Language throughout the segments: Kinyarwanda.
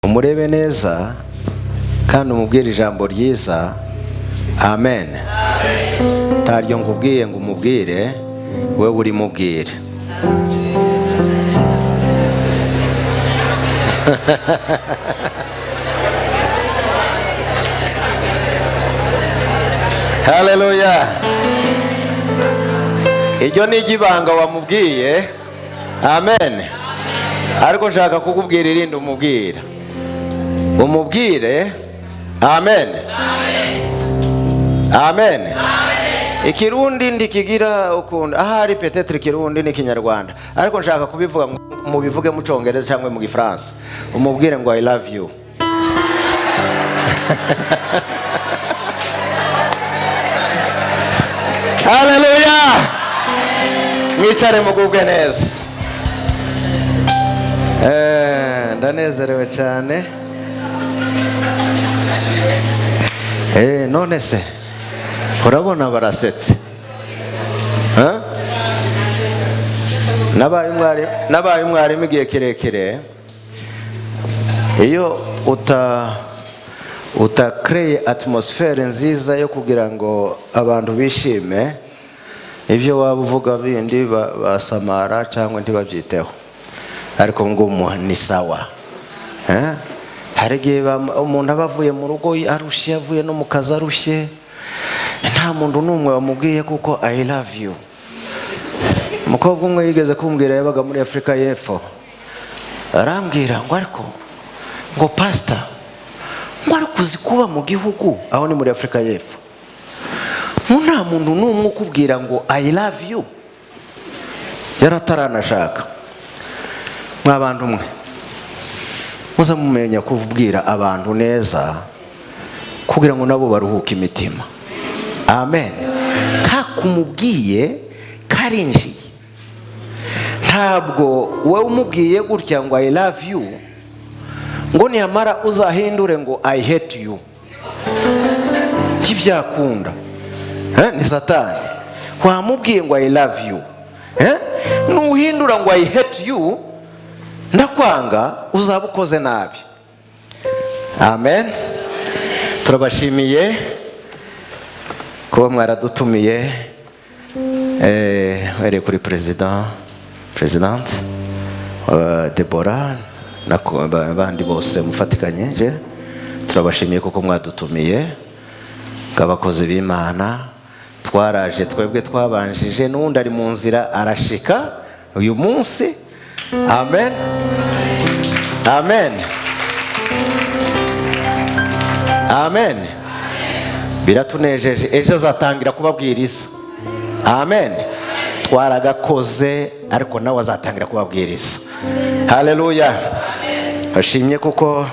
umurebe neza kandi umubwire ijambo ryiza. Amen. Taryo ngubwiye ngo umubwire, wewe uri mubwire. Hallelujah. Iryo ni igibanga wamubwiye. Amen. Ariko nshaka kukubwira irindi umubwira. Umubwire. Amen. Amen. Ikirundi ndikigira ukunda. Ahari peut-être Kirundi ni Kinyarwanda. Ariko nshaka kubivuga mu bivuge mu Cyongereza cyangwa mu Gifaransa. Umubwire ngo I love you. Hallelujah. Mwicare mugubwe neza. Ndanezerewe cyane. None se urabona barasetse. Nabaye umwarimu igihe kirekire. Iyo uta-create atmosphere nziza yo kugira ngo abantu bishime, ibyo waba uvuga bindi basamara cyangwa ntibabyiteho. Ariko ngo ni sawa. Hari igihe umuntu aba avuye mu rugo arushye, avuye no mu kazi arushye, nta muntu n'umwe wamubwiye kuko I love you. Umukobwa umwe yigeze kumbwira, yabaga muri Afrika y'Epfo, arambwira ngo ariko ngo pastor, ngo ariko uzi kuba mu gihugu aho ni muri Afrika y'Epfo, nta muntu n'umwe ukubwira ngo I love you. Yarataranashaka. Mw'abantu mwe muza mumenya kubwira abantu neza kugira ngo nabo baruhuke imitima. Amen. Kakumubwiye karinjiye. Ntabwo wowe umubwiye gutya ngo I love you ngo niyamara uzahindure ngo I hate you. Kibyakunda. Ni Satani. Wamubwiye ngo I love you, nuhindura ngo I hate you, ndakwanga, uzaba ukoze nabi. Amen. Turabashimiye kuba mwaradutumiye. Were kuri president Deborah n'abandi bose mufatikanye. Turabashimiye kuko mwadutumiye nk'abakozi b'Imana. Twaraje twebwe twabanjije, n'undi ari mu nzira arashika uyu munsi. Amen. Amen. Amen. Biratunejeje. Ejo azatangira kubabwiriza. Amen. Twaragakoze ariko nawe azatangira kubabwiriza. Hallelujah. Hashimye kuko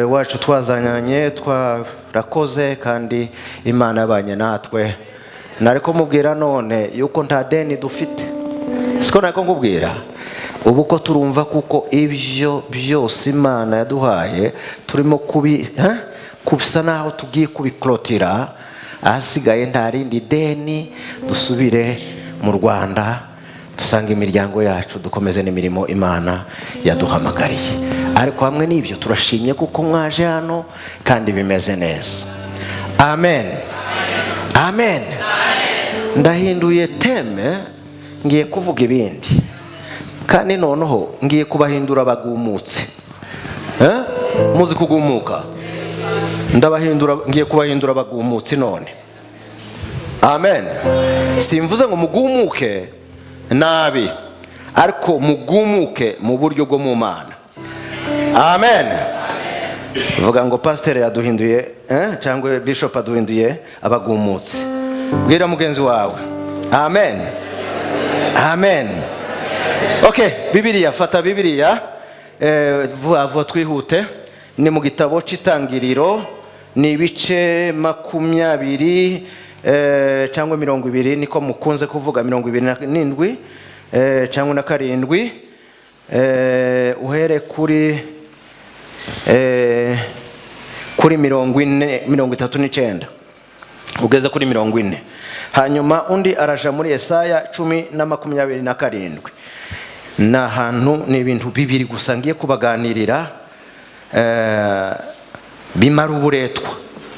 wacu twazanyanye, twarakoze kandi Imana yabanye natwe. Nariko mubwira none yuko nta deni dufite. Siko nako ngubwira. Ubu ko turumva kuko ibyo byose Imana yaduhaye turimo kubisa naho tugiye kubiklotira, ahasigaye nta rindi deni. Dusubire mu Rwanda, dusanga imiryango yacu, dukomeze n'imirimo Imana yaduhamagariye. Ariko hamwe n'ibyo turashimye kuko mwaje hano kandi bimeze neza. Amen. Amen. Ndahinduye teme, ngiye kuvuga ibindi kandi noneho ngiye kubahindura abagumutse. Muzi kugumuka? Ngiye kubahindura abagumutse none. Amen. Simvuze ngo mugumuke nabi, ariko mugumuke mu buryo bwo mu Mana. Amen. Vuga ngo pastor yaduhinduye cyangwa bishop aduhinduye abagumutse. Bwira mugenzi wawe. Amen. Amen. Okay, Bibiliya, fata Bibiliya. Vuba twihute. Ni mu gitabo cy'Itangiriro, ni ibice 20 cyangwa 20, niko mukunze kuvuga 27 cyangwa na 7. Uhere kuri 39 ugeze kuri 40. Hanyuma undi araja muri Yesaya 10:27. Na hantu ni ibintu bibiri gusa ngiye kubaganirira bimara uburetwa.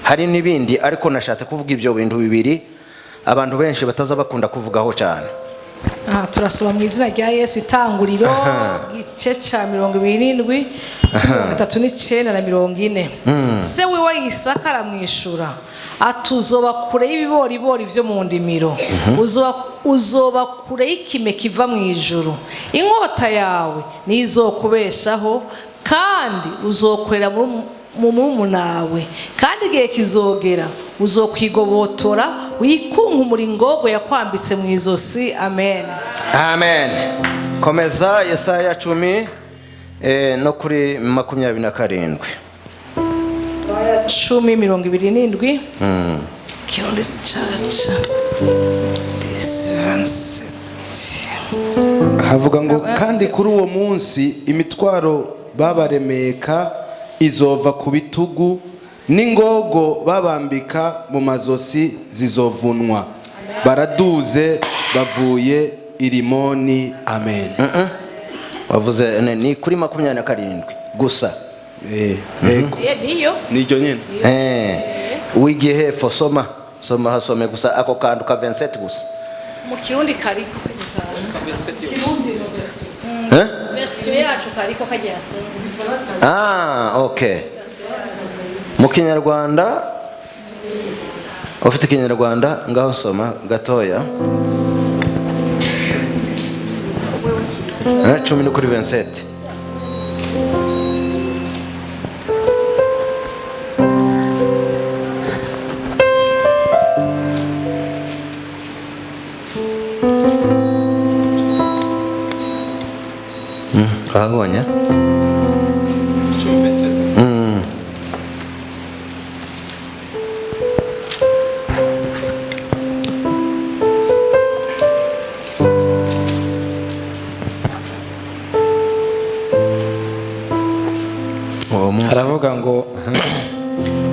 Hari n'ibindi ariko nashatse kuvuga ibyo bintu bibiri abantu benshi bataza bakunda kuvugaho cyane. Turasoma mu izina rya Yesu Itanguriro igice cya 27 39 na 40. Se wiwe Isaka aramwishura atuzoba kure y'ibibori byo mu ndimiro, uzoba kure y'ikime kiva mu ijuru, inkota yawe nizokubeshaho kandi uzokorera mu mumunawe, kandi igihe kizogera uzokwigobotora wikunka umuringogo yakwambitse mu izosi. Amen. Amen. Komeza Yesaya 10 no kuri 27. Yesaya 10:27. Kironde chacha. Havuga ngo kandi kuri uwo munsi imitwaro babaremeka izova ku bitugu, n'ingogo babambika mu mazosi zizovunwa. Baraduze bavuye Irimoni. Amen. Wavuze ni kuri 27 gusa. Niyo nyene. Wigiye hepfo soma hasome gusa ako kantu ka 27 gusa. Mu kirundi kariko version yacu kariko kajyaso. Okay. Mu Kinyarwanda ufite Kinyarwanda ngaho soma gatoya. 10 kuri 27. Abonye? Aravuga ngo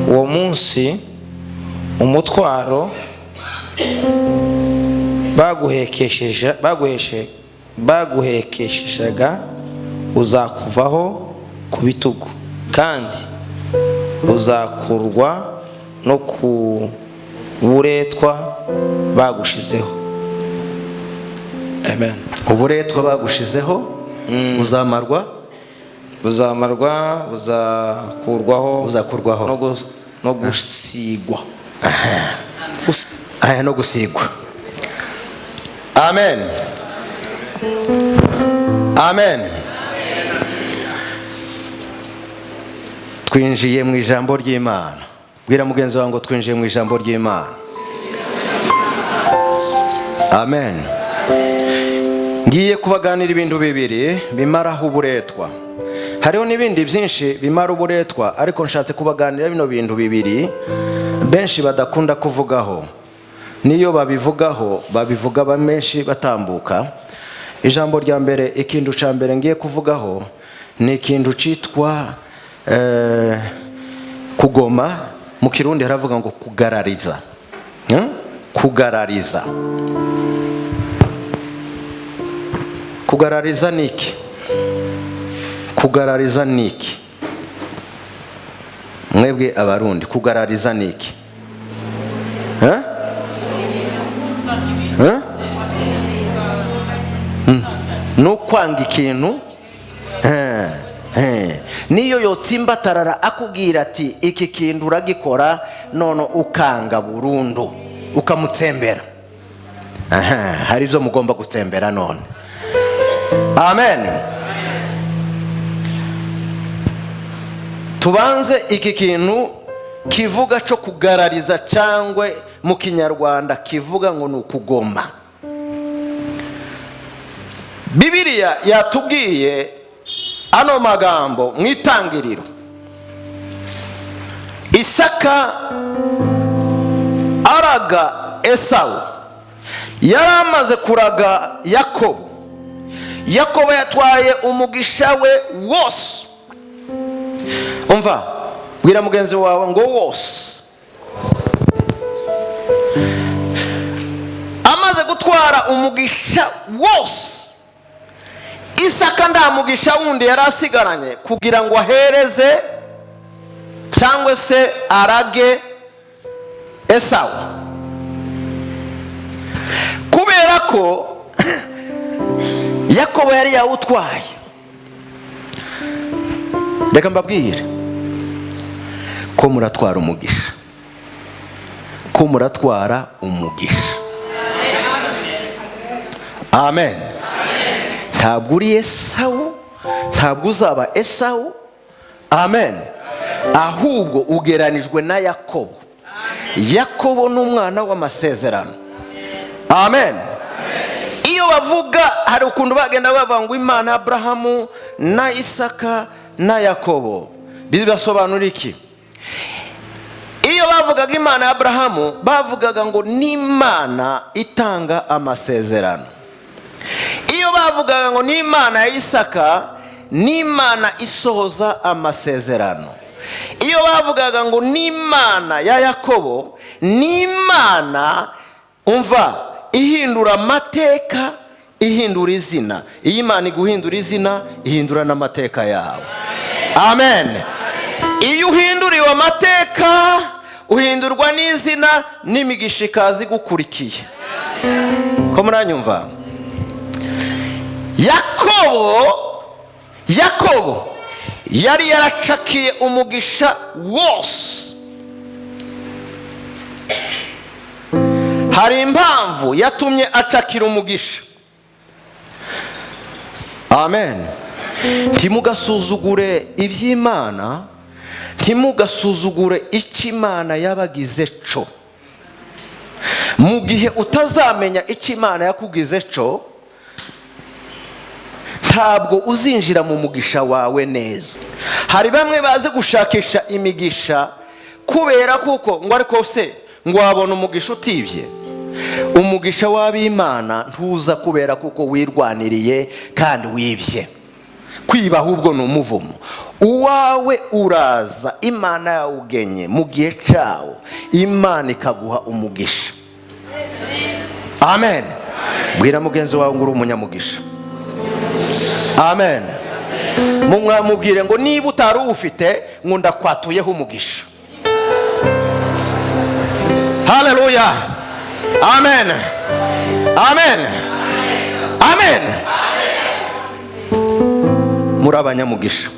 uwo munsi umutwaro baguhekeshejaga uzakuvaho ku bitugu, kandi uzakurwa no ku buretwa bagushizeho. Amen. Uburetwa bagushizeho uzamarwa, uzakurwaho no gusigwa. No gusigwa. Amen. Amen. Twinjiye mu ijambo ry'Imana. Bwira mugenzi wawe ngo twinjiye mu ijambo ry'Imana. Amen. Ngiye kubaganira ibintu bibiri bimaraho uburetwa. Hariho n'ibindi byinshi bimara uburetwa, ariko nshatse kubaganira bino bintu bibiri benshi badakunda kuvugaho. Niyo babivugaho babivuga bamenshi batambuka. Ijambo rya mbere, ikintu ca mbere ngiye kuvugaho ni ikintu citwa kugoma. Mu Kirundi haravuga ngo kugarariza. Kugarariza. Kugarariza niki? Kugarariza niki? Mwebwe abarundi kugarariza niki? No kwanga ikintu. Niyo yotsimbatarara akubwira ati iki kintu uragikora none ukanga burundu ukamutsembera. Hari ibyo mugomba gutsembera none. Amen. Tubanze iki kintu kivuga cyo kugarariza cyangwa mu Kinyarwanda kivuga ngo ni ukugoma. Bibiliya yatubwiye ano magambo mu Itangiriro. Isaka araga Esawu, yaramaze kuraga Yakobo. Yakobo yatwaye umugisha we wose. Umva, bwira mugenzi wawe ngo wose. Amaze gutwara umugisha wose, Isaka nda mugisha wundi yarasigaranye kugira ngo ahereze cyangwa se arage Esawu, kubera ko Yakobo yari yawutwaye. Reka mbabwire ko muratwara umugisha, ko muratwara umugisha. Amen. Ntabwo uri Esawu, ntabwo uzaba Esawu. Amen. Ahubwo ugeranijwe na Yakobo. Yakobo ni umwana w'amasezerano. Amen. Iyo bavuga, hari ukuntu bagenda bavuga ngo Imana Abrahamu na Isaka na Yakobo, bibasobanura iki? Iyo bavugaga Imana ya Abrahamu, bavugaga ngo ni Imana itanga amasezerano. Iyo bavugaga ngo ni Imana ya Isaka, ni Imana isohoza amasezerano. Iyo bavugaga ngo ni Imana ya Yakobo, ni Imana umva ihindura amateka, ihindura izina. Iyi Imana iguhindura izina, ihindura n'amateka yawe. Amen. Iyo uhinduriwe amateka, uhindurwa n'izina, n'imigisha ikaza igukurikiye. Ko muranyumva? Yakobo yari yaracakiye umugisha wose. Hari impamvu yatumye acakira umugisha. Amen. Ntimugasuzugure iby'Imana, ntimugasuzugure icyo Imana yabagize cyo. Mu gihe utazamenya icyo Imana yakugize cyo, ntabwo uzinjira mu mugisha wawe neza. Hari bamwe bazi gushakisha imigisha kubera kuko ngo ariko se ngo wabona umugisha utibye. Umugisha w'Imana ntuza kubera kuko wirwaniriye kandi wibye. Kwiba ahubwo ni umuvumo. Uwawe uraza, Imana yawugenye mu gihe cyawo, Imana ikaguha umugisha. Amen. Bwira mugenzi wawe ngo uri umunyamugisha. Amen. Mumubwire ngo niba utari ufite ngo ndakwatuyeho umugisha. Hallelujah. Amen. Amen. Amen. Muri abanyamugisha.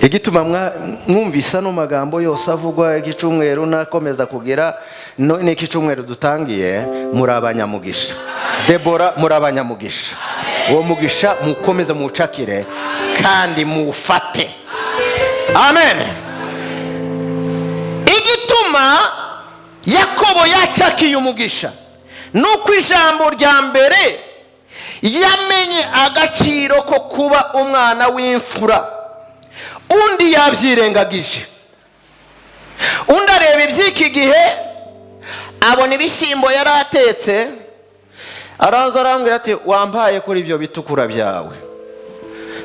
Igituma mwumvisa no magambo yose avugwa igicumweru nakomeza kugira n'iki cyumweru dutangiye, muri abanyamugisha. Debora, muri abanyamugisha. Uwo mugisha mukomeza mucakire kandi mufate. Amen. Igituma Yakobo yacakiye umugisha nuko ijambo rya mbere yamenye agaciro ko kuba umwana w'imfura. Undi yabyirengagije. Undi areba iby'iki gihe, abona ibishyimbo yaratetse, araza arambwira ati wampaye kuri ibyo bitukura byawe.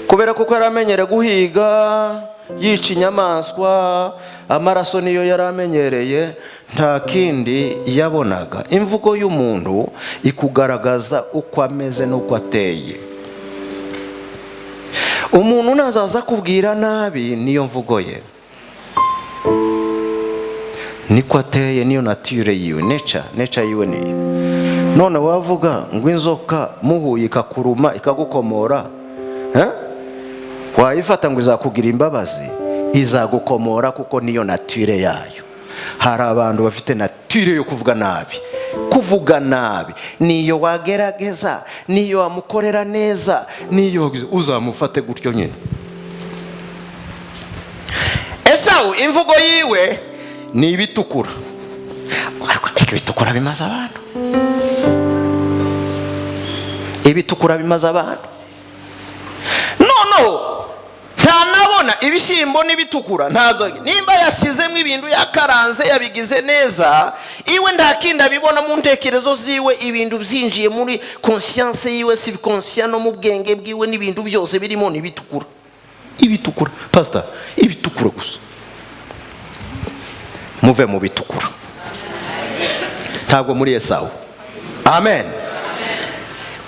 Kubera kuko yaramenyere guhiga, yica inyamaswa, amaraso niyo yaramenyereye, nta kindi yabonaga. Imvugo y'umuntu ikugaragaza uko ameze n'uko ateye. Umuntu nazaza kubwira nabi, niyo mvugo ye. Niko ateye, niyo nature yiwe, nature yiwe niyo. None wavuga ngo inzoka muhuye ikakuruma ikagukomora, wayifata ngo izakugira imbabazi? Izagukomora kuko niyo nature yayo. Hari abantu bafite nature yo kuvuga nabi. Kuvuga nabi niyo wagerageza, niyo wamukorera neza, niyo uzamufate gutyo nyine. Esawu imvugo yiwe ni ibitukura. Ibitukura bimaze abantu. Ibitukura bimaze abantu. No. Ntanabona ibishyimbo n'ibitukura ntabwo. Nimba yashyizemo ibintu yakaranze yabigize neza, iwe ntakindi abibona mu ntekerezo ziwe, ibintu byinjiye muri conscience yiwe, subconscient no mu bwenge bwiwe, n'ibintu byose birimo n'ibitukura. Ibitukura, pastor, ibitukura gusa. Muve mu bitukura. Ntabwo muri Esawu. Amen.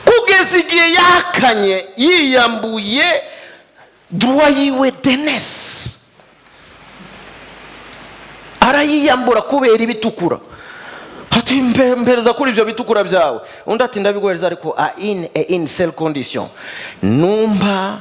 Kugeza igihe yakanye, yiyambuye droit yiwe denesse. arayiyambura kubera ibitukura. Ati mpereza kuri ibyo bitukura byawe. Undi ati ndabiguhereza ariko in cell condition. Numva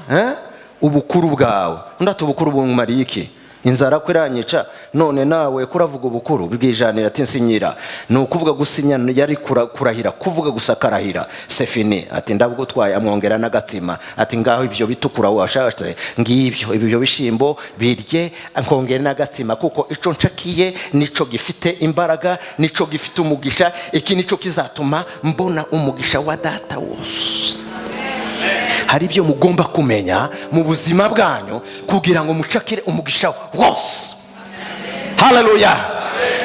ubukuru bwawe. Undi ati ubukuru bumariye iki? Inzara kwiranyica none nawe kuravuga ubukuru bwijanira ati nsinyira. Ni ukuvuga gusinya yari kurahira, kuvuga gusa karahira. Sefini ati ndabugutwaye amwongera n'agatsima. Ati ngaho ibyo bitukura washatse ngibyo ibyo bishimbo birye nkongera n'agatsima kuko ico ncakiye nico gifite imbaraga, nico gifite umugisha, iki nico kizatuma mbona umugisha wa data wose. Hari ibyo mugomba kumenya mu buzima bwanyu kugira ngo mucakire umugisha wose. Haleluya.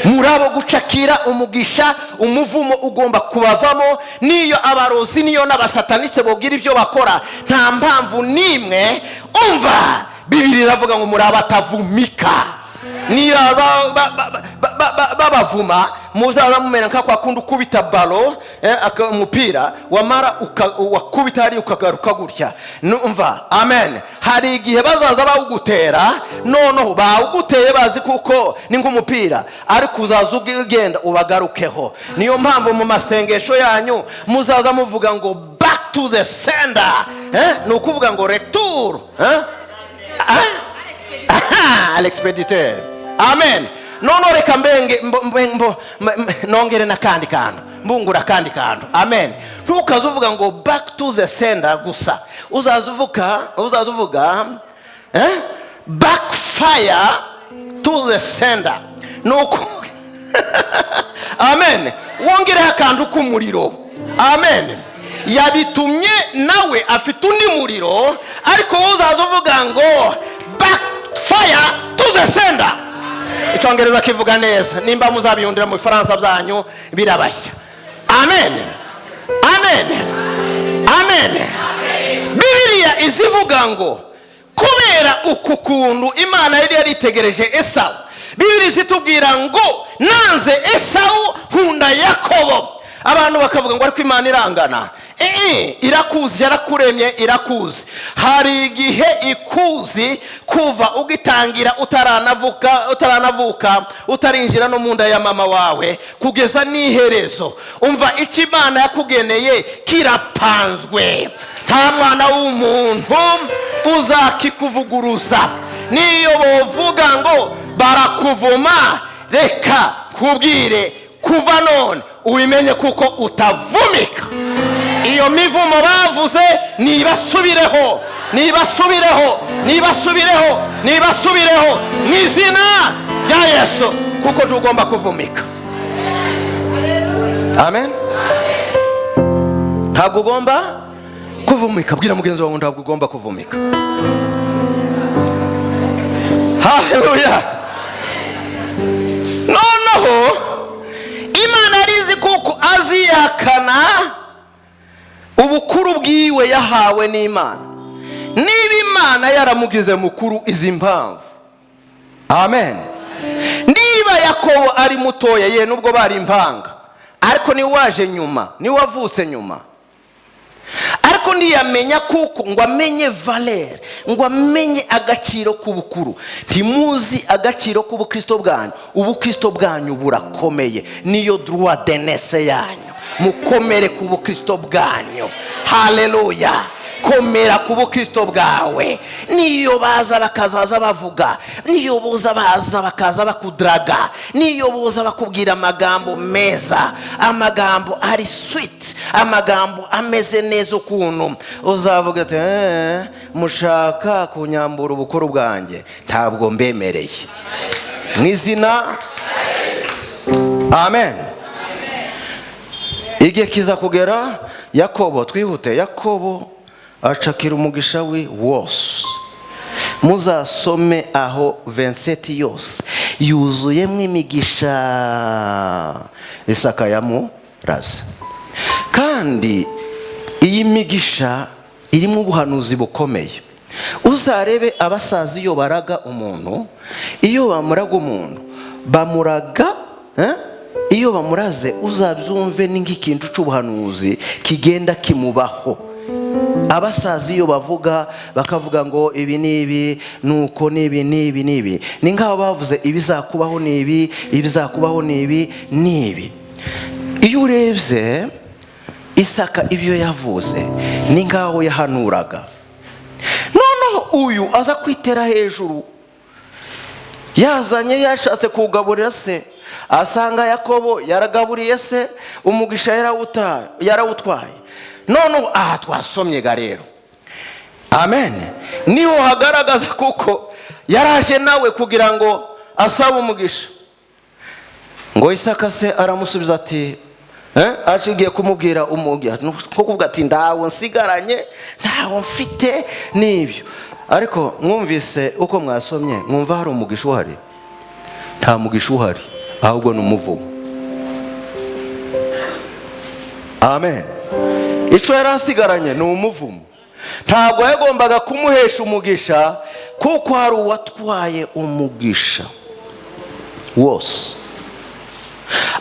Murabo gucakira umugisha, umuvumo ugomba kubavamo. Niyo abarozi niyo n'abasataniste bogira ibyo bakora, nta mpamvu nimwe umva Bibiri iravuga ngo murabatavumika. Niba babavuma muzaza mumena nka kwa kundi ukubita balo umupira wamara wakubita hari ukagaruka gutya. Numva amen. Hari igihe bazaza bawugutera noneho bawuguteye bazi kuko ni nk'umupira ariko uzaza ugenda ubagarukeho. Niyo mpamvu mu masengesho yanyu muzaza muvuga ngo back to the sender. Ni ukuvuga ngo retour à l'expéditeur. Amen. Nono reka mbenge nongere nakandi kantu mbungura kandi kantu. Amen. Ntukazuvuga ngo back to the sender gusa. Uzazuvuga backfire to the sender. Nuko amen. Wongere akantu k'umuriro. Amen. Yabitumye nawe afite undi muriro ariko uzazuvuga ngo backfire to the sender. Icyongereza kivuga neza, nimba muzabiyundira mu Faransa byanyu birabashya. Amen. Amen. Amen. Bibiliya izivuga ngo kubera ukukundu Imana yari yaritegereje Esau, Bibiliya zitubwira ngo nanze Esau hunda Yakobo. Abantu bakavuga ngo ariko Imana irangana. Irakuzi, yarakuremye irakuzi. Hari igihe ikuzi kuva ugitangira utaranavuka utarinjira no munda ya mama wawe kugeza n'iherezo. Umva icyo Imana yakugeneye kirapanzwe. Nta mwana w'umuntu uzakikuvuguruza. Niyo bovuga ngo barakuvuma, reka kubwire kuva none ubimenye kuko utavumika. Iyo mivumo bavuze nibasubireho, nibasubireho, nibasubireho, nibasubireho mu izina rya Yesu kuko tugomba kuvumika. Amen. Ntabwo ugomba kuvumika. Bwira mugenzi wawe ntabwo ugomba kuvumika. Haleluya. Noneho Imana arizi kuko aziyakana ubukuru bwiwe yahawe n'Imana. Niba Imana yaramugize mukuru izi mpamvu. Amen. Niba Yakobo ari mutoya ye nubwo bari impanga ariko ni waje nyuma, ni wavutse nyuma, ariko ndiyamenya kuko ngo amenye valeur, ngo amenye agaciro k'ubukuru. Ntimuzi agaciro k'ubukristo bwanyu. Ubukristo bwanyu burakomeye. Niyo droit de naissance yanyu. Mukomere ku bukristo bwanyu. Haleluya. Komera ku bukristo bwawe. Niyo baza bakazaza bavuga, niyo boza baza bakaza bakudraga, niyo boza bakubwira amagambo meza, amagambo ari sweet, amagambo ameze neza ukuntu uzavuga ati mushaka kunyambura ubukuru bwanjye, ntabwo mbemereye mu izina. Amen. Igihe kiza kugera Yakobo, twihute. Yakobo acakira umugisha we wose. Muzasome aho 27 yose yuzuyemo imigisha Isaka yamuraze. Kandi iyi migisha irimo ubuhanuzi bukomeye. Uzarebe abasazi iyo baraga umuntu, iyo bamuraga umuntu bamuraga iyo bamuraze uzabyumve n'ingikintu cy'ubuhanuzi kigenda kimubaho abasaza iyo bavuga bakavuga ngo ibi n'ibi nuko n'ibi n'ibi n'ibi, ni nk'aho bavuze ibizakubaho n'ibi, ibizakubaho n'ibi n'ibi. Iyo urebye Isaka ibyo yavuze ni nk'aho yahanuraga. Noneho uyu aza kwitera hejuru, yazanye yashatse kugaburira se, asanga Yakobo yaragaburiye se, umugisha yarawutwaye. Noneho aha twasomye ga rero, amen, niho hagaragaza kuko yaraje nawe kugira ngo asabe umugisha. Ngo Isaka se aramusubiza ati ashigiye kumubwira umugisha, nko kuvuga ati ndawo nsigaranye, ntawo mfite n'ibyo. Ariko mwumvise uko mwasomye, mwumva hari umugisha uhari? Nta mugisha uhari, ahubwo ni umuvumo. Amen. Icyo yari asigaranye ni umuvumo. Ntabwo yagombaga kumuhesha umugisha, kuko hari uwatwaye umugisha wose.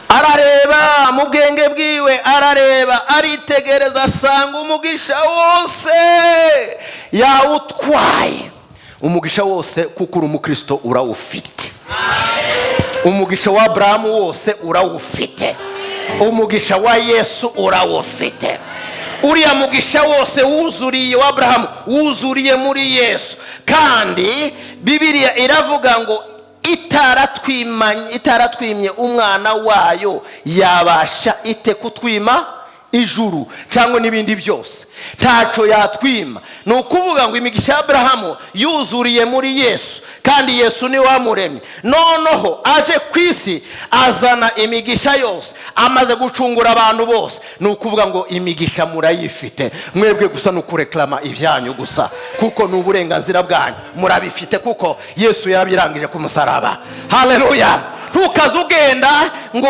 Arareba mu bwenge bwiwe, arareba, aritegereza, asanga umugisha wose yawutwaye. Umugisha wose kuko uri umukristo urawufite. Umugisha wa Abrahamu wose urawufite. Umugisha wa Yesu urawufite. Uriya mugisha wose wuzuriye wa Abrahamu wuzuriye muri Yesu. Kandi Bibiliya iravuga ngo itaratwimye umwana wayo yabasha ite kutwima ijuru cyangwa n'ibindi byose? Ntaco yatwima. Ni ukuvuga ngo imigisha ya Abrahamu yuzuriye muri Yesu, kandi Yesu ni wamuremye. Noneho aje ku isi azana imigisha yose, amaze gucungura abantu bose. Ni ukuvuga ngo imigisha murayifite, mwebwe gusa no kureklama ibyanyu gusa, kuko ni uburenganzira bwanyu, murabifite kuko Yesu yabirangije ku musaraba. Haleluya. Ntukaze ugenda ngo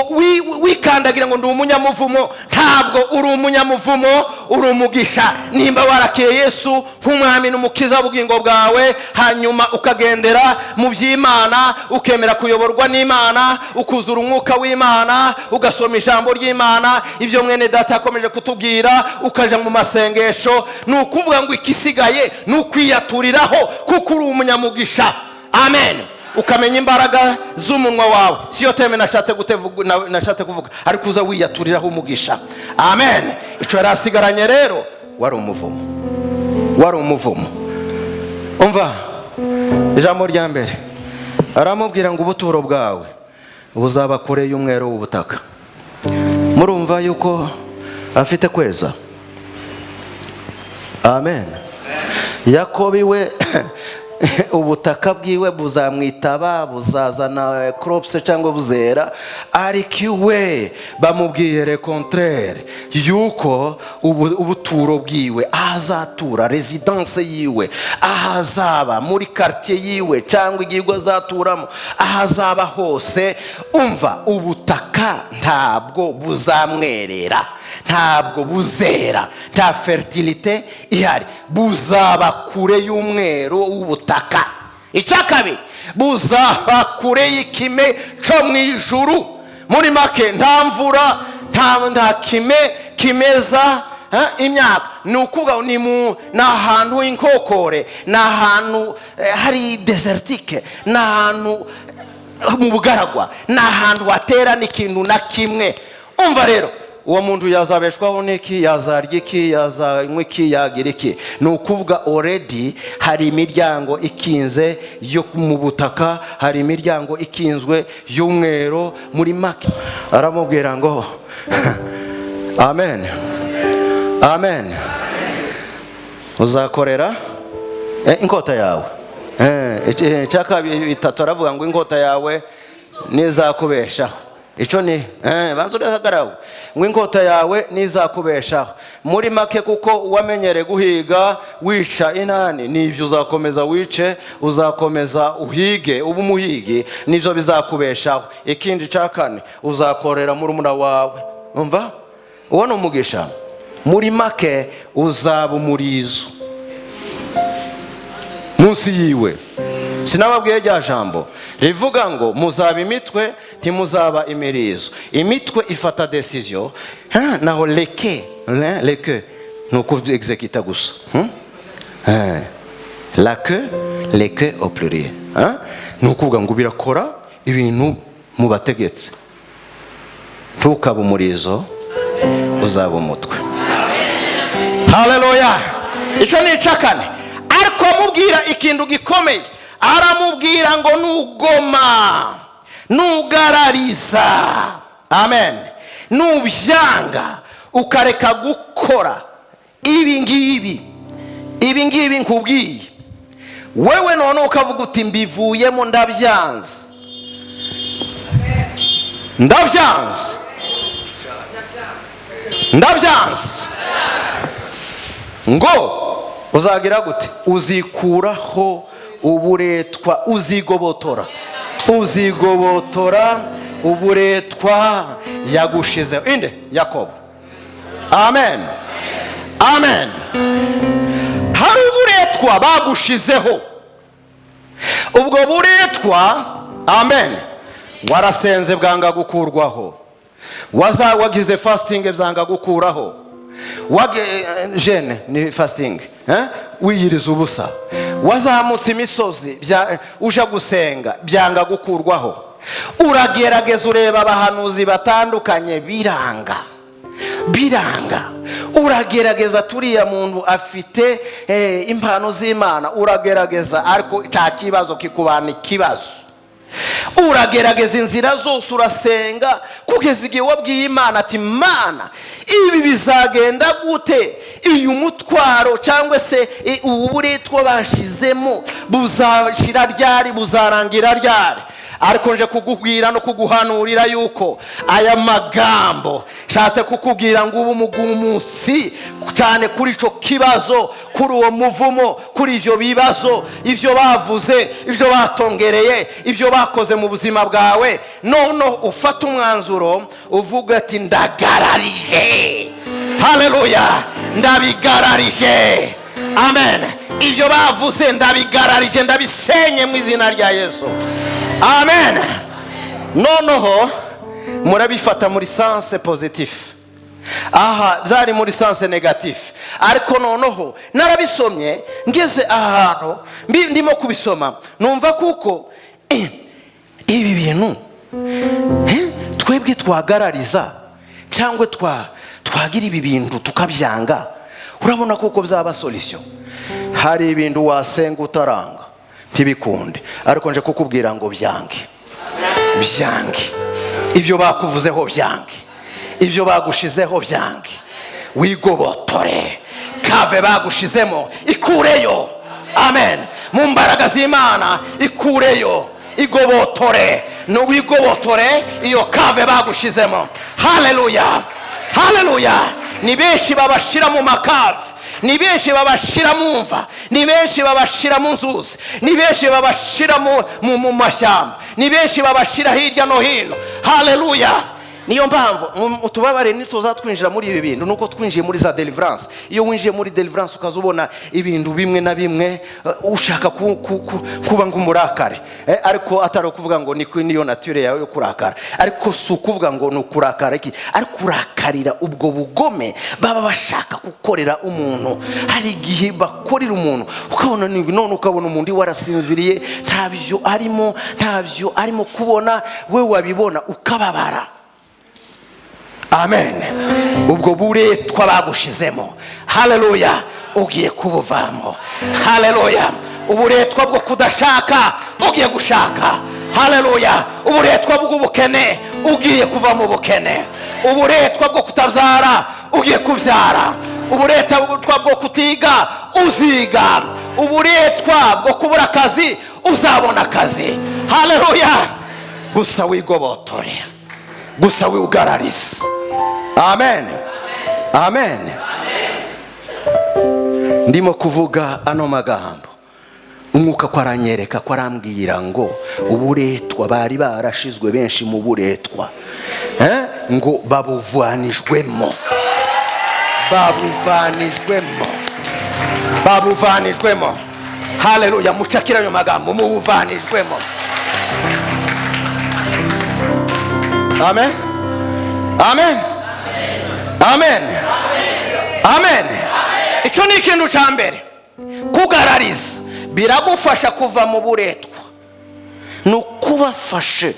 wikandagira ngo ndi umunyamuvumo. Ntabwo uri umunyamuvumo, uri umugisha. Nimba warakiye Yesu nk'umwami n'umukiza w'ubugingo bwawe, hanyuma ukagendera mu by'Imana, ukemera kuyoborwa n'Imana, ukuzura umwuka w'Imana, ugasoma ijambo ry'Imana, ibyo mwene data yakomeje kutubwira, ukaja mu masengesho, ni ukuvuga ngo ikisigaye ni ukwiyaturiraho kuko uri umunyamugisha. Amen. Ukamenya imbaraga z'umunwa wawe. Siyo teme nashatse kuvuga, ariko uza wiyaturiraho umugisha. Amen. Icyo yari asigaranye rero wari umuvumo, wari umuvumo. Umva ijambo rya mbere, aramubwira ngo ubuturo bwawe buzaba kure y'umwero w'ubutaka. Murumva yuko afite kweza? Amen. Yakobiwe ubutaka bwiwe buzamwitaba, buzazana crops cyangwa buzera, ariko iwe bamubwiye le contraire, yuko ubuturo bwiwe ahazatura, residence yiwe ahazaba, muri quartier yiwe cyangwa igihugu azaturamo, ahazaba hose. Umva, ubutaka ntabwo buzamwerera, ntabwo buzera, nta fertilité ihari, buzaba kure y'umwero w'ubutaka. Icyakabiri, buzaba kure y'ikime cyo mu ijuru. Muri make nta mvura, nta kime kimeza imyaka. Ni ukuvuga ni ahantu h'inkokore, ni ahantu hari desertique, ni ahantu mu bugaragwa, ni ahantu hatera n'ikintu na kimwe. Umva rero, uwo muntu yazabeshwaho n'iki? Yazarya iki? Yazanywa iki? Yagira iki? Ni ukuvuga already hari imiryango ikinze yo mu butaka, hari imiryango ikinzwe y'umwero. Muri make aramubwira ngo amen, amen, uzakorera inkota yawe. Cyaka bitatu aravuga ngo inkota yawe nizakubeshaho. Icyo ni banzu rehagarawe ngo inkota yawe nizakubeshaho. Muri make kuko wamenyere guhiga wica inani, nibyo uzakomeza wice, uzakomeza uhige, ubu umuhigi, nibyo bizakubeshaho. Ikindi cya kane, uzakorera murumuna wawe. Umva, uwo ni umugisha. Muri make uzaba umurizo munsi yiwe. Sinababwiye rya jambo rivuga ngo muzaba imitwe ntimuzaba imirizo. Imitwe ifata decision, naho leke ni ukubyegizekita gusa. La queue, les queues au pluriel. Ni ukuvuga ngo birakora ibintu mu bategetse. Ntukaba umurizo, uzaba umutwe. Haleluya. Icyo ni icakane. Ariko amubwira ikintu gikomeye. Aramubwira ngo nugoma, nugarariza, amen, nubyanga ukareka gukora ibi ngibi nkubwiye, wewe none ukavuga uti mbivuyemo, ndabyanze ngo uzagira gute? Uzikuraho uburetwa, uzigobotora uburetwa yagushizeho. Inde Yakobo. Amen. Hari uburetwa bagushizeho. Ubwo buretwa, amen, warasenze bwanga gukurwaho, wagize fasting byanga gukuraho, jene ni fasting, wiyiriza ubusa, wazamutse imisozi uje gusenga byanga gukurwaho, uragerageza ureba abahanuzi batandukanye biranga, uragerageza turiya muntu afite impano z'Imana, uragerageza ariko cya kibazo kikubana ikibazo, uragerageza inzira zose, urasenga kugeza igihe wabwiye Imana ati Mana, ibi bizagenda gute? Uyu mutwaro cyangwa se ubu buretwa bashizemo buzashira ryari, buzarangira ryari? Ariko nje kugubwira no kuguhanurira yuko aya magambo shatse kukubwira ngo ubu mugumutsi cyane kuri ico kibazo, kuri uwo muvumo, kuri ivyo bibazo, ivyo bavuze, ivyo batongereye, ivyo bakoze mu buzima bwawe, none ufata umwanzuro uvuga ati ndagararije. Haleluya. Ndabigararije. Amen. Ivyo bavuze ndabigararije, ndabisenye mu izina rya Yesu. Amen. Noneho murabifata muri sens positif, aha byari muri sens negatif. Ariko noneho narabisomye ngeze ahantu ndimo kubisoma numva kuko ibi bintu twebwe twagarariza cyangwa twagira ibi bintu tukabyanga, urabona kuko byaba solution. Hari ibintu wasenga utaranga ntibikunde, ariko nje kukubwira ngo byange, ibyo bakuvuzeho byange, ibyo bagushizeho byange, wigobotore, kave bagushizemo ikureyo. Amen. Mu mbaraga z'Imana ikureyo, igobotore, no wigobotore iyo kave bagushizemo. Haleluya. Ni benshi babashira mu makave, ni benshi babashira mu mva, ni benshi babashira mu nzuzi, ni benshi babashira mu mashyamba, ni benshi babashira hirya no hino. Haleluya. Niyo mpamvu utubabare nituza twinjira muri ibi bintu nuko twinjiye muri za deliverance. Iyo winjiye muri deliverance ukazubona ibintu bimwe na bimwe ushaka kuba nk'umurakare, ariko atari kuvuga ngo niyo nature yawe yo kurakara, ariko si ukuvuga ngo nukurakara iki, ariko kurakarira ubwo bugome baba bashaka gukorera umuntu. Hari igihe bakorera umuntu ukabona none ukabona umuntu warasinziriye, ntabyo arimo kubona, we wabibona ukababara. Amen. Ubwo buretwa bagushizemo, haleluya, ugiye kubuvamo. Haleluya. Uburetwa bwo kudashaka ugiye gushaka. Haleluya. Uburetwa bw'ubukene ugiye kuva mu bukene. Uburetwa bwo kutabyara ugiye kubyara. Uburetwa bwo kutiga uziga. Uburetwa bwo kubura akazi uzabona akazi. Haleluya. Gusa wigobotore, gusa wiugararize. Amen. Ndimo kuvuga ano magambo, umwuka kwaranyereka, kwarambwira ngo uburetwa bari barashizwe benshi mu buretwa, ngo babuvanijwemo. Haleluya. Mucakira ayo magambo, mubuvanijwemo. Amen. icyo ni ikintu cya mbere. Kugarariza biragufasha kuva mu buretwa, ni ukubafashe,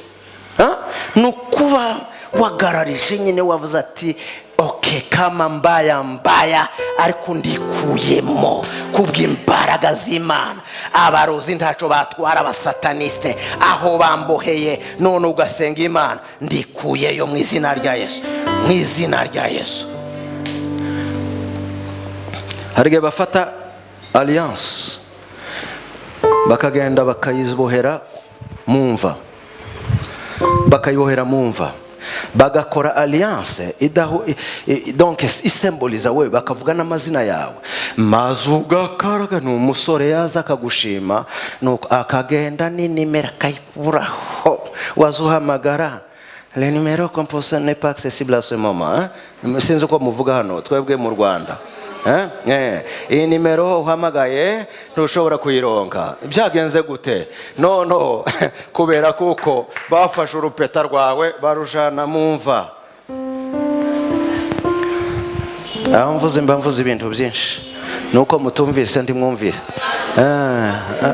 ni ukuba wagararije nyine, wavuze ati okay, kama mbaya ariko ndikuyemo kubw'imbaraga z'Imana. Abarozi ntacyo batwara, abasataniste aho bamboheye, none ugasenga Imana, ndikuyeyo mu izina rya Yesu, mu izina rya Yesu. Hari bafata alliance bakagenda bakayibohera mu mva, bakayibohera mu mva, bagakora alliance donc isymboliza we, bakavuga n'amazina yawe. Mazuga karaga ni umusore yaza akagushima, nuko akagenda n'inimero akayikuraho, wazuhamagara le numéro composé n'est pas accessible à ce moment. Sinzi uko muvuga hano twebwe mu Rwanda. Iyi nimero uhamagaye ntushobora kuyironka. Byagenze gute? No kubera kuko bafashe urupeta rwawe barujana mu mva. Aho mvuze ibintu byinshi nuko mutumvise ndi mwumvise.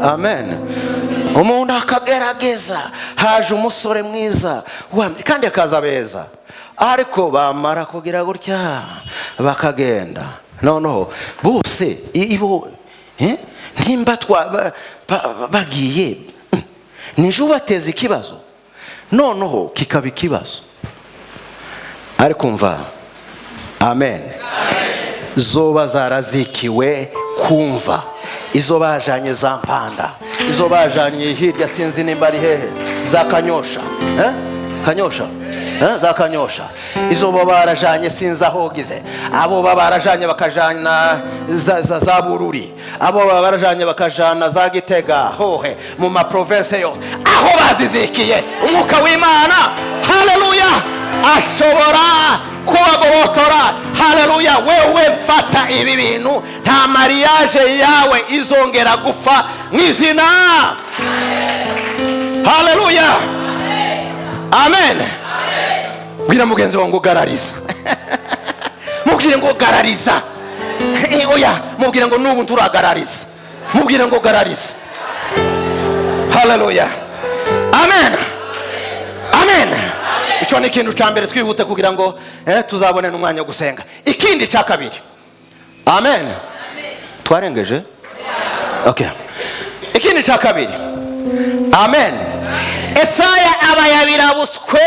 Amen. Umuntu akagerageza, haje umusore mwiza kandi akaza beza, ariko bamara kugira gutya bakagenda. Noneho bose ibo ntimba bagiye nijo bateza ikibazo, noneho kikaba ikibazo. Ariko mva, amen, zoba zarazikiwe kumva. Izo bajanye za Mpanda, izo bajanye hirya sinzi nimba ari hehe, za Kanyosha, Kanyosha, za Kanyosha, izo barajanye sinzi aho gize. Abo barajanye bakajana za Bururi, abo barajanye bakajana za Gitega, hohe mu ma province yose aho bazizikiye. Umwuka w'Imana, haleluya, ashobora kubagobotora. Haleluya. Wewe mfata ibi bintu, nta mariage yawe izongera gufa mu izina. Haleluya, amen. Bwira mugenzi wangu garariza. Mubwire ngo garariza. Oya, mubwire ngo nubu nturagarariza. Mubwire ngo garariza. Haleluya, amen, amen. Icyo ni ikintu cya mbere twihute kugira ngo tuzabone n'umwanya wo gusenga. Ikindi cya kabiri, amen, twarengeje, okay. Ikindi cya kabiri, amen. Esaya aba yabirabutswe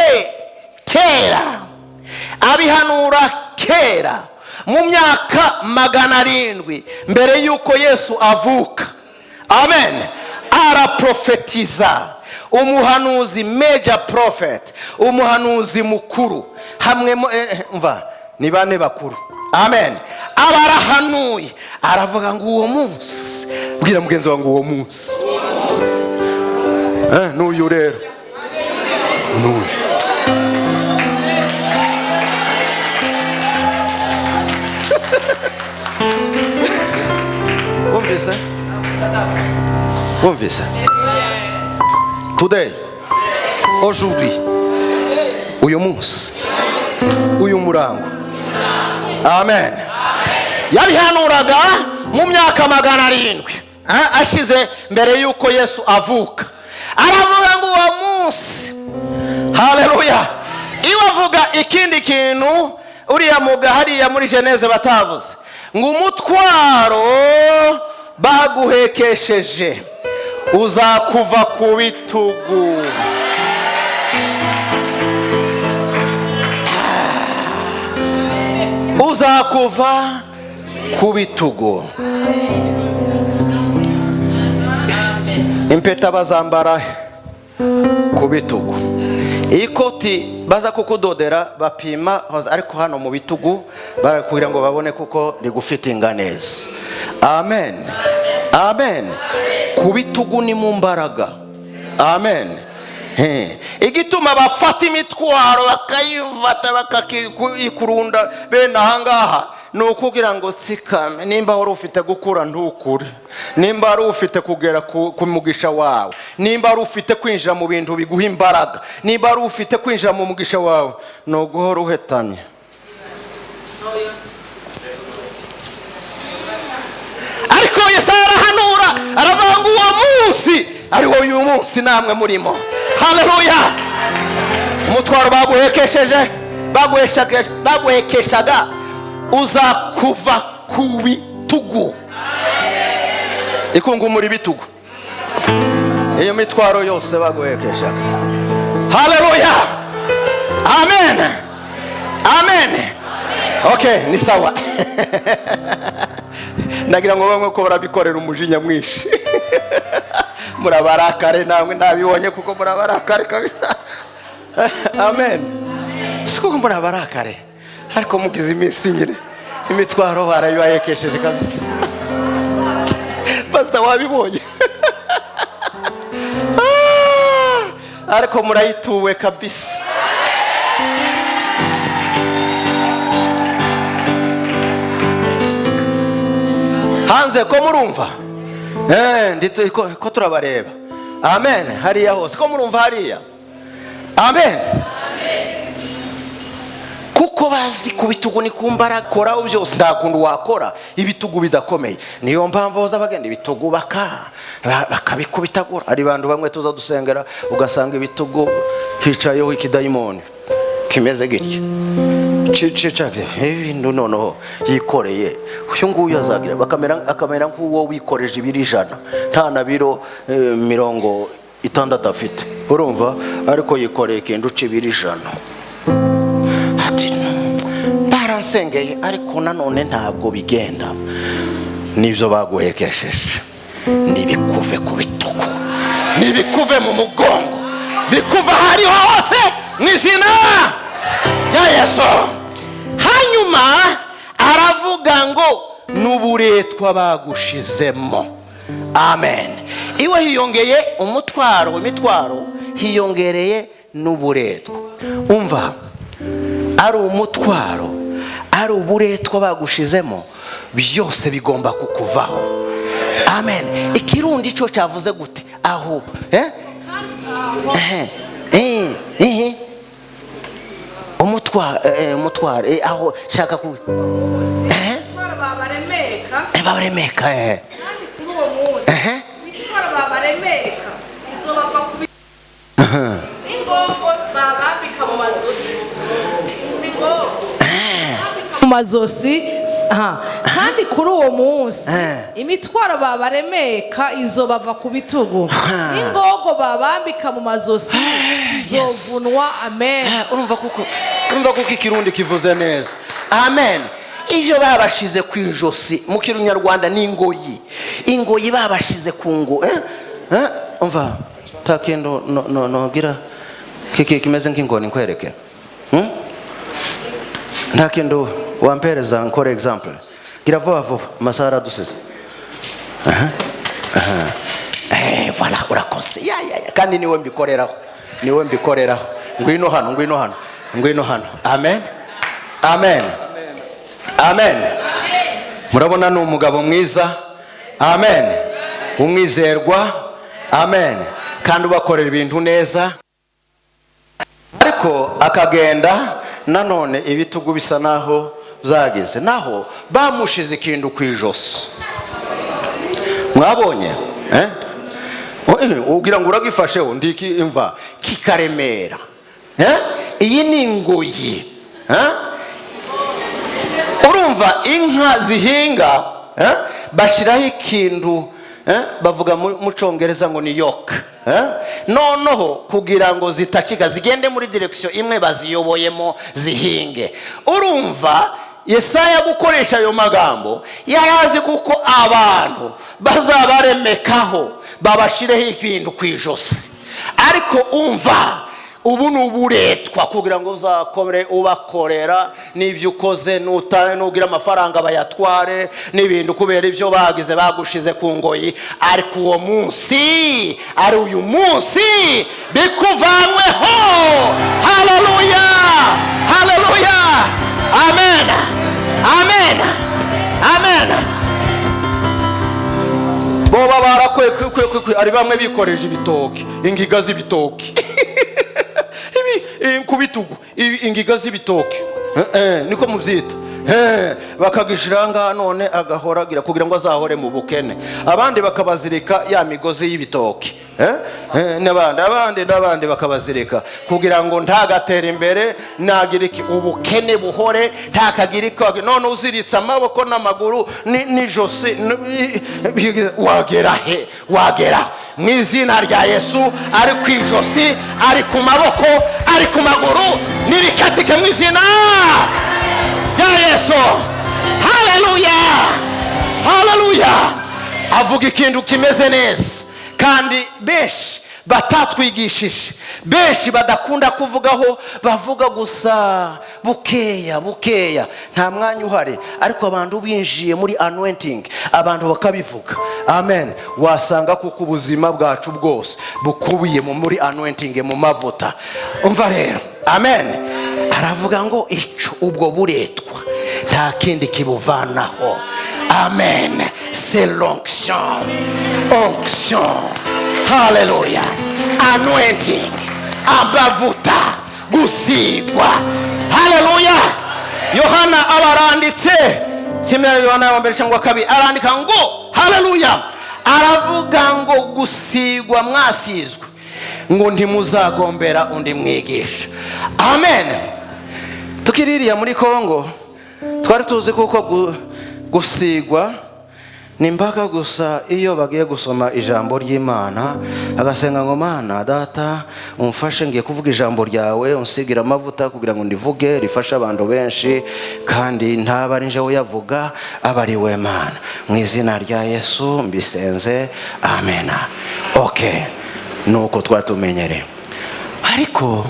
kera, abihanura kera mu myaka 700 mbere yuko Yesu avuka. Amen. Araprofetiza, umuhanuzi, major prophet, umuhanuzi mukuru. Hamwe mva ni bane bakuru. Amen. Abarahanuye, aravuga ngo uwo munsi, bwira mugenzi wangu uwo munsi, n'uyu rero, n'uyu. Umvise? Umvise? Today, aujourd'hui, uyu munsi, uyu murango. Amen. Yabihanuraga mu myaka 700 ashize mbere yuko Yesu avuka. Aravuga ngo uwo munsi, haleluya. Iwavuga ikindi kintu uriya muga hariya muri Geneze batavuze ngo umutwaro baguhekesheje uzakuva ku bitugu. Uzakuva ku bitugu. Impeta bazambara ku bitugu. Ikoti baza kukudodera bapima, ariko hano mu bitugu barakugira ngo babone kuko rigufitinga neza. Amen, amen. Ku bitugu ni mu mbaraga. Amen. Igituma bafata imitwaro bakayivata bakakikurunda bene ahangaha ni ukugira ngo tsikame. Nimba wari ufite gukura ntukure, nimba wari ufite kugera ku mugisha wawe, nimba wari ufite kwinjira mu bintu biguha imbaraga, nimba wari ufite kwinjira mu mugisha wawe, no guhora uhetanye. aravuga ngo uwo munsi ari wo uyu munsi namwe murimo. Haleluya. Umutwaro baguhekeshaga uzakuva ku bitugu. Ikungumura ibitugu. Iyo mitwaro yose baguhekeshaga. Haleluya. Amen. Amen. Okay, ni sawa. Nagira ngo bamwe ko barabikorera umujinya mwinshi. Murabarakare namwe nabibonye kuko murabarakare kabisa. Amen. Siko murabarakare. Ariko mugize iminsi nyine imitwaro barayibahekesheje kabisa. Pastor wabibonye. Ariko murayituwe kabisa. Hanze ko murumva? Ndito ko turabareba. Amen. Hariya hose ko murumva hariya. Amen. Kuko bazi ku bitugu ni kumbara kora byose ndakundu wakora ibitugu bidakomeye. Niyo mpamvu baza bagenda ibitugu bakabikubitagura. Ari bantu bamwe tuza dusengera ugasanga ibitugu hicayeho ikidayimoni kimeze gityo. Cicicage ibintu noneho yikoreye uyu nguyu azagira akamera nk'uwo wikoreje ibiri 100 nta na biro 60 afite. Urumva ariko yikoreye kindu cibiri 100. Ati baransengeye ariko nanone ntabwo bigenda. Nibyo baguhekesheje. Nibikuve ku bitugu. Nibikuve mu mugongo. Bikuva hari hose mwizina ya Yesu. Hanyuma aravuga ngo n'uburetwa bagushizemo. Amen. Iwe hiyongeye umutwaro w'imitwaro, hiyongereye n'uburetwa. Umva, ari umutwaro ari uburetwa bagushizemo, byose bigomba kukuvaho. Amen. Ikirundi cyo cyavuze gute aho umutwaro aho shaka ku babaremeka kandi kuri uwo munsi mitwaro babaremeka izo bava ku n'ingongo babambika mu mazosi mu mazosi. Kandi kuri uwo munsi imitwaro babaremeka izo bava ku bitugu n'ingogo babambika mu mazosi zizovunwa. Amen. Urumva kuko ikirundi kivuze neza. Amen. Ivyo babashize ku ijosi mu kirunyarwanda ni ingoyi babashize ku ngo umva takendo no gira kimeze nk'ingoni nkwereke ntakendo wampereza nkore example gira vuba masara dusize voilà urakose ya kandi niwe mbikoreraho ngwino hano. Amen. Amen. Amen. Murabona ni umugabo mwiza. Amen. Umwizerwa. Amen. Kandi ubakorera ibintu neza. Ariko akagenda nanone ibitugu bisa naho zagize naho bamushize ikintu ku ijosi. Mwabonye ugira ngo uragifasheho ndiki imva kikaremera. Iyi ni ingoyi. Urumva inka zihinga bashiraho ikintu bavuga mu Congereza ngo ni yoke. Noneho kugira ngo zitacika zigende muri direction imwe baziyoboyemo zihinge. Urumva Yesaya gukoresha ayo magambo yayazi kuko abantu bazabaremekaho babashireho ikintu ku ijosi. Ariko umva ubu nuburetwa kugira ngo uzakomere ubakorera n'ibyo ukoze nugira amafaranga bayatware n'ibintu kubera ibyo bagize bagushize ku ngoyi. Ariko uwo munsi ari uyu munsi bikuvanyweho. Haleluya. Haleluya. Amen. Amen. Amen. Boba barakwe ari bamwe bikoreje ibitoki ingiga z'ibitoki kubitugu ingiga z'ibitoki niko mubyita bakagishira ngaha none agahoragira kugira ngo azahore mu bukene. Abandi bakabazirika ya migozi y'ibitoki, n'abandi bakabazirika kugira ngo ntagatere imbere, nagira iki ubukene buhore, ntakagira iko. None uziritse amaboko n'amaguru n'ijosi, wagera he? Wagera mu izina rya Yesu. Ari ku ijosi, ari ku maboko, ari ku maguru, nirikatike mu izina rya Yesu. Haleluya, haleluya. Avuga ikintu kimeze neza kandi benshi batatwigishije, benshi badakunda kuvugaho, bavuga gusa bukeya bukeya, nta mwanya uhari. Ariko abantu binjiye muri anointing, abantu bakabivuga. Amen. Wasanga kuko ubuzima bwacu bwose bukubiye muri anointing, mu mavuta. Umva rero, amen. Aravuga ngo ico ubwo buretwa nta kindi kibuvanaho. Amen. C'est l'onction. Onction. Hallelujah. Anointing. Amavuta. Gusigwa. Hallelujah. Yohana abaranditse, kimera Yohana wa mbere cyangwa kabiri, arandika ngo hallelujah. Aravuga ngo gusigwa mwasizwe ngo ntimuzagombera undi mwigisha. Amen. Tukiririya muri Kongo twari tuzi kuko gusigwa nimbaga gusa iyo bagiye gusoma ijambo ry'Imana, agasenga ngo Mana data umfashe ngiye kuvuga ijambo ryawe, unsigira amavuta kugira ngo ndivuge rifashe abantu benshi, kandi ntaba ari nje uyavuga, aba ari we Mana. Mu izina rya Yesu mbisenze, amen. Okay, nuko twatumenyere. Ariko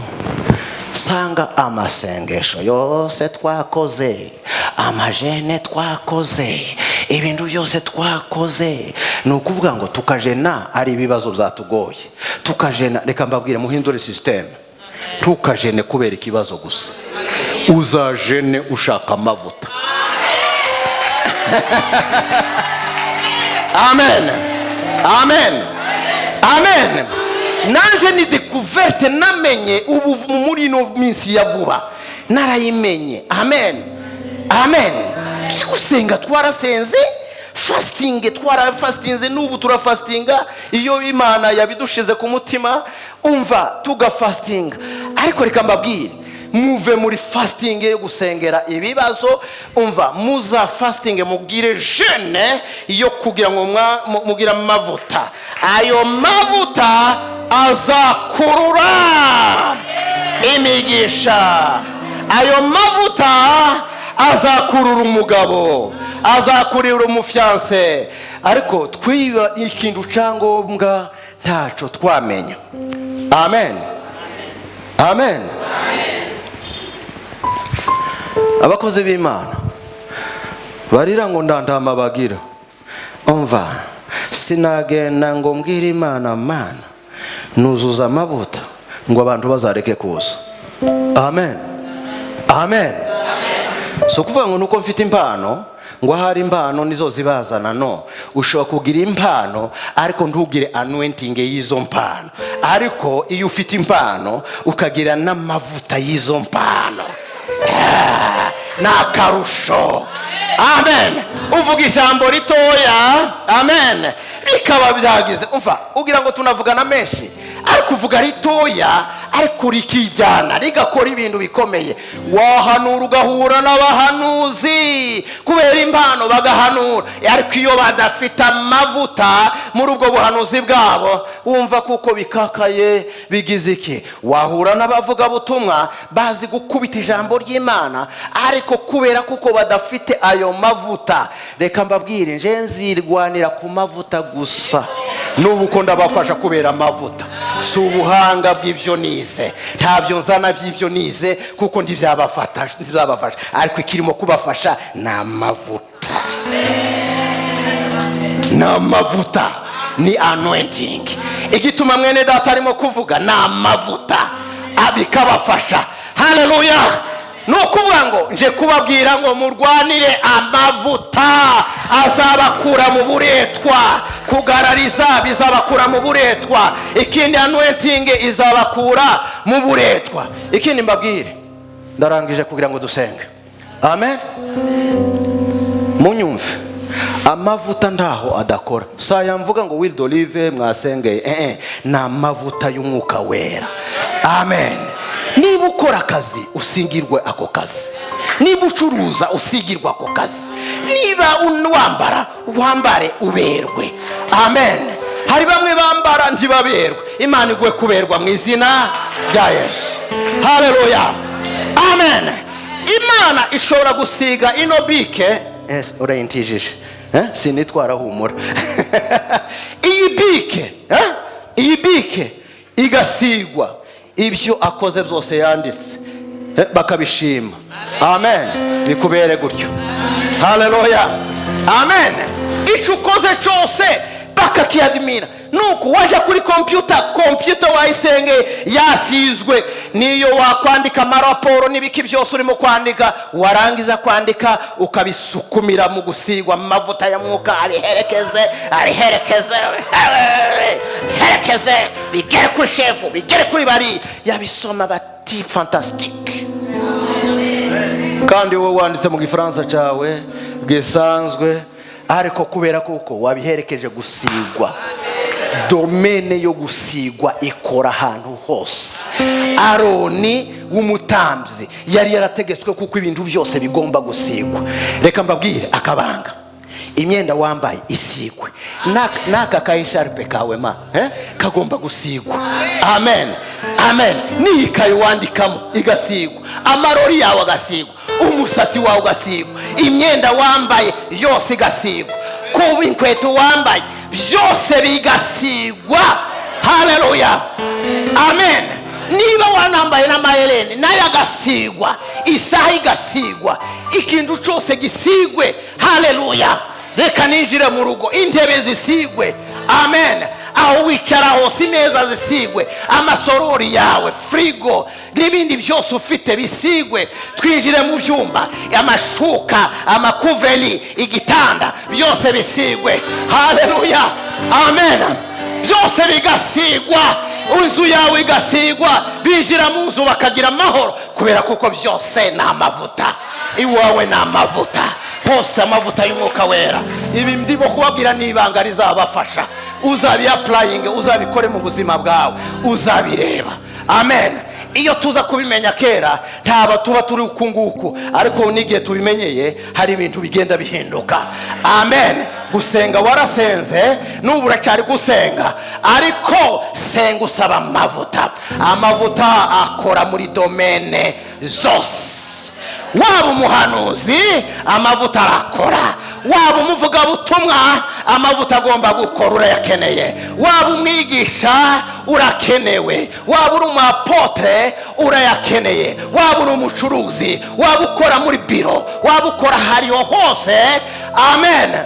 sanga amasengesho yose twakoze, amajene twakoze, ibintu byose twakoze, ni ukuvuga ngo tukajena ari ibibazo byatugoye. Tukajena, reka mbabwire muhindure system. Tukajene kubera ikibazo gusa, uzajene ushaka amavuta. Amen, amen, amen. Nanje ni découverte namenye ubu muri no minsi ya vuba narayimenye. Amen, amen. Tukusenga twarasenze, fasting twarafastinze, n'ubu turafastinga iyo Imana yabidushize ku mutima. Umva tugafastinga. Ariko reka mbabwire, muve muri fasting yo gusengera ibibazo. Umva muza fasting mugire jeune yo kugira ngo mugira amavuta. Ayo mavuta azakurura imigisha. Ayo mavuta azakurura umugabo, azakurura umufiance. Ariko twiba ikintu cyangombwa ntaco twamenya. Amen, amen. Abakozi b'Imana barira ngo ndandama bagira. Umva sinagenda ngo mbwira Imana, Mana nuzuza amavuta ngo abantu bazareke kuza. Amen, amen. So kuvuga ngo nuko mfite impano ngo hari impano nizo zibazana, no. Ushobora kugira impano ariko ntugire anointing y'izo mpano. Ariko iyo ufite impano ukagira n'amavuta y'izo mpano, nakarusho. Amen. Uvuga ijambo ritoya, amen, bikaba byagize. Umva ugira ngo tunavugana menshi, ariko uvuga ritoya ariko rikijyana rigakora ibintu bikomeye. Wahanura ugahura n'abahanuzi kubera impano bagahanura, ariko iyo badafite amavuta muri ubwo buhanuzi bwabo, wumva kuko bikakaye bigize iki. Wahura n'abavuga butumwa bazi gukubita ijambo ry'Imana, ariko kubera kuko badafite ayo mavuta, reka mbabwire nje nzirwanira ku mavuta gusa. Nubu ko ndabafasha kubera amavuta, si ubuhanga bw'ibyo nize, ntabyo nzana by'ibyo nize kuko ntibyabafasha, ariko ikirimo kubafasha ni amavuta. Ni amavuta, ni anointing. Igituma mwene data arimo kuvuga ni amavuta abikabafasha. Haleluya. Nukuvuga ngo nje kubabwira ngo murwanire amavuta azabakura mu buretwa. Kugarariza bizabakura mu buretwa. Ikindi anointing izabakura mu buretwa. Ikindi mbabwire, ndarangije kugira ngo dusenge. amen. Munyumve, amavuta ndaho adakora. Saya mvuga ngo Will d'olive mwasengeye, ni amavuta y'umwuka wera. Amen. Niba ukora akazi usigirwe ako kazi, niba ucuruza usigirwe ako kazi, niba wambare uberwe. Amen. Hari bamwe bambara ntibaberwe, Imana igwe kuberwa mu izina rya Yesu. Haleluya, amen. Imana ishobora gusiga ino bike, urayintijije, sinitwara humura. iyi bike igasigwa ibyo akoze byose yanditse, bakabishima. Amen. Bikubere gutyo. Haleluya, amen. Icyo ukoze cyose bakakiyadimira. Nuko waje kuri computer wayisenge yasizwe, niyo wakwandika amaraporo n'ibiki byose urimo kwandika, warangiza kwandika ukabisukumira mu gusigwa amavuta ya mwuka, herekeze bigere kuri shefu, bigere kuri bari yabisoma bati fantastique. Kandi wowe wanditse mu gifaransa cyawe gisanzwe, ariko kubera kuko wabiherekeje gusigwa, domene yo gusigwa ikora ahantu hose. Aroni w'umutambyi yari yarategetswe kuko ibintu byose bigomba gusigwa. Reka mbabwire akabanga, imyenda wambaye isigwe, naka kayisharpe kawe kagomba gusigwa. Amen, amen. Nikaye wandikamo igasigwa, amarori yawe agasigwa, umusatsi wawe ugasigwa, imyenda wambaye yose igasigwa, kuba inkweto wambaye byose bigasigwa. Haleluya, amen. Niba wanambaye n'amahereni nayo agasigwa, isaha igasigwa, ikintu cyose gisigwe. Haleluya. Reka ninjire mu rugo, intebe zisigwe. Amen. Aho wicara hose imeza zisigwe, amasorori yawe, frigo n'ibindi byose ufite bisigwe. Twinjire mu byumba, amashuka, amakuveri, igitanda byose bisigwe. Haleluya, amen. Byose bigasigwa, inzu yawe igasigwa, binjira mu nzu bakagira amahoro, kubera kuko byose ni amavuta. Iwawe ni amavuta, hose amavuta y'umwuka wera. Ibi ndimo kubabwira n'ibanga rizabafasha. Uzabi applying, uzabikore mu buzima bwawe, uzabireba. Amen. Iyo tuza kubimenya kera ntaba tuba turi ukunguku, ariko n'igihe tubimenyeye hari ibintu bigenda bihinduka. Amen. Gusenga warasenze, n'ubu uracyari gusenga, ariko senga usaba amavuta. Amavuta akora muri domene zose. Waba umuhanuzi, amavuta arakora. Waba umuvuga butumwa, amavuta agomba gukora, urayakeneye. Waba umwigisha, urakenewe. Waba uri umuapotre, urayakeneye. Waba uri umucuruzi, waba ukora muri biro, waba ukora hariho hose. Amen.